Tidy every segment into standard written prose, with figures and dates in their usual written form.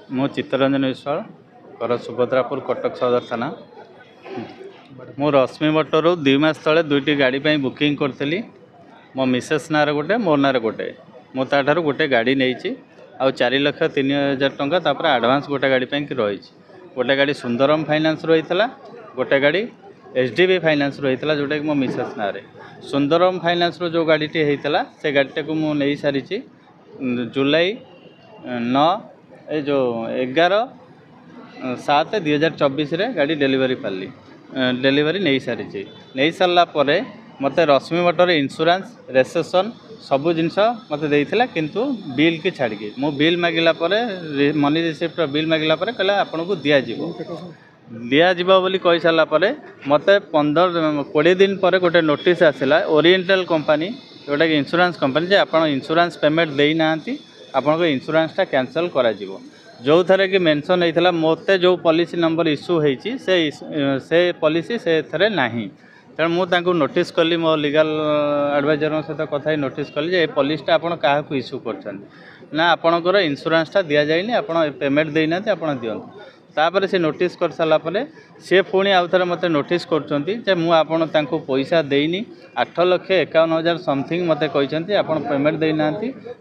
मु चित्तरंजन विश्वाल घर सुभद्रापुर कटक सदर थाना। मु रश्मि मोटर 2 मास तले दुईटी गाड़ी बुकिंग करी मो मिसेस नार गोटे मोर नार गोटे मुझे गोटे गाड़ी नहीं आउ 4,03,000 टंका तापर आडभांस गोटे गाड़ी रही। गोटे गाड़ी सुंदरम फाइनान्स रही है, गोटे गाड़ी एचडीबी फाइनान्स रही है जोटा कि मो मिसेस ना सुंदरम फाइनान्स जो गाड़ी होता से गाड़ी को मुझे नहीं सारी जुलाई 9 ये जो 11/7/2024 गाड़ी डेलीवरी नहीं सारी। नहीं सारा पर मत रश्मि मोटर इंश्योरेंस रेजिस्ट्रेशन सबू जिनस मत देता किंतु बिल की छाड़ी मु बिल मागिला मनी रिसिप्ट बिल मागिला कहला आपन को दिज्व बोली कही सारापर मत 15-20 दिन पर गोटे नोटिस आसला ओरिएंटल कंपनी जोटा कि इंश्योरेंस कंपनी जे आपन इंश्योरेंस पेमेंट देना आपन को इंश्योरेंसटा कैंसल करा जो थे कि मेंशन होता मत जो पॉलिसी नंबर इश्यू होती से पॉलिसी से थे ना तेणु मुझे नोटिस कली मो लीगल एडवाइजर सहित कथा नोटिस कली जे पॉलिसीटा आपन क्या इश्यू कर आपणकर इंश्योरेंसटा दि जाए आप पेमेंट देना आप दिंतु तापर से नोटिस कर सारापर सी पुणी आउ थे मत नोटिस कर मुझे पैसा देनी 8,51,000 समथिंग मत कहते आप पेमेंट देना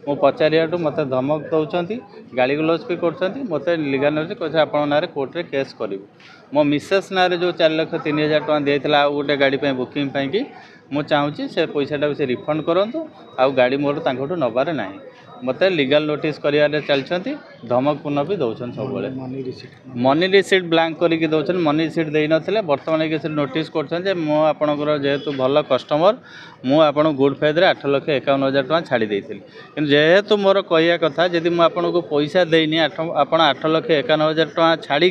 मु पचारिया मत धमक दौरान गाली गलौज भी कर मत लीगल नोटिस कहते आप ना कोर्टे केस करूँ मो मिसेस ना जो 4,03,000 टका देता आउ गोटे गाड़ी बुकिंग पाई मुझे चाहूँगी से पैसाटा से रिफंड करूँ आउ गाड़ी मोर नबार ना मत लीगल नोटिस कर चलती धमक पूर्ण भी दौरान सब मनी रिसीट ब्लांक करके दौरान मनी रिसीट दे ना बर्तमान के नोटिस कर मुझे जेहेतु भल कस्टमर मुझे गुड फेथ 8,51,000 टका छाड़ी देती कि जेहेतु मोर कह कथा जदि मुझे पैसा देनी आप 8,51,000 टका छाड़ी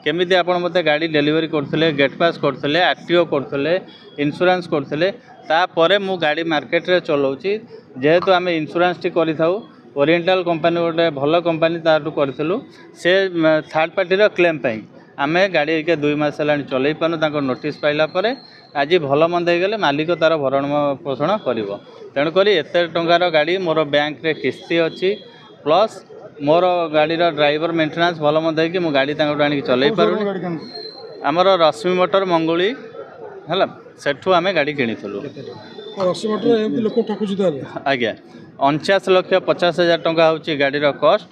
केमी आप मत गाड़ी डेलीवरी करते गेट पास करते आरटीओ करते इंश्योरेंस करते तापर मु गाड़ी मार्केट रे चलाऊँगी जेहेतु आम इंश्योरेंस टी करी थाउ ओरिएंटल कंपनी गोटे भल कंपनी ताठू करूँ से थर्ड पार्टी क्लेम पाई आम गाड़ी के 2 मास है चल पार्नु नोटिस पाइला आज भल मंद होगले मालिक तार भरण पोषण कर तेणुक एत टंकार गाड़ी मोर बैंक रे किस्ती अच्छी प्लस मोर गाड़ी ड्राइवर मेंटेनेंस भल मंद हो गाड़ी आनी चल पारूँ आमर रश्मि मोटर मंगुली है सेठू आम गाड़ी किणुलु आज्ञा 49,50,000 टंका हूँ गाड़ी कस्ट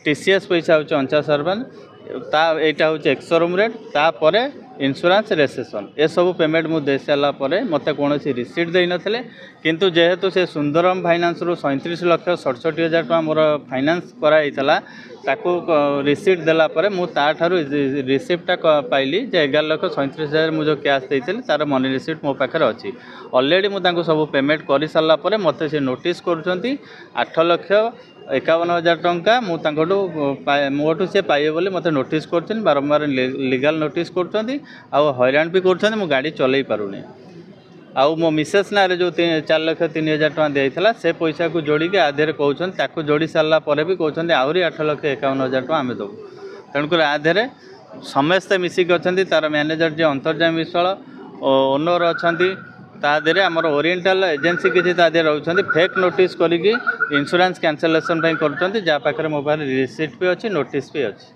टीसीएस पैसा हूँ 49,000 यहाँ हूँ एक्सोरूम रेट तापर इंश्योरेंस रेजिस्ट्रेशन ये सब पेमेंट मुझे दे सारापर मत कौन रिसीट दे नथिले किंतु जेहेतु से सुंदरम फाइनान्स 37,67,000 टका मोर फाइनान्स कराइला ताकू रिसीट देलापर मुझे रिसीप्टा पाइली 11,37,000 मुझे कैश देती तार मनी रिसीट मो पाखे अच्छी अलरेडी मुझे सब पेमेंट कर सारापर मत से नोटिस कर 8,51,000 टंका मोठू से पाइबे बोली मत नोटिस कर बारंबार लीगल नोटिस कर हैरान भी कर गाड़ी चल पारूनी आउ मो मिसेस ना जो 4,03,000 टका देता से पैसा को जोड़ी आधे कहते जोड़ी सारापर भी कहते आहरी 8,51,000 टका आम देवु तेणुक आधे समस्ते मिसिक अच्छा तार मैनेजर जी अंतर्जामी विश्वाल ओनर अच्छा तादेह आमर ओरिएंटल एजेंसी किसी तादेह रोचे फेक नोटिस करिकी इंश्योरेंस कैंसलेशन कर जहाँ पाखे मो पाखे रिसीट भी अच्छी नोटिस भी अच्छी।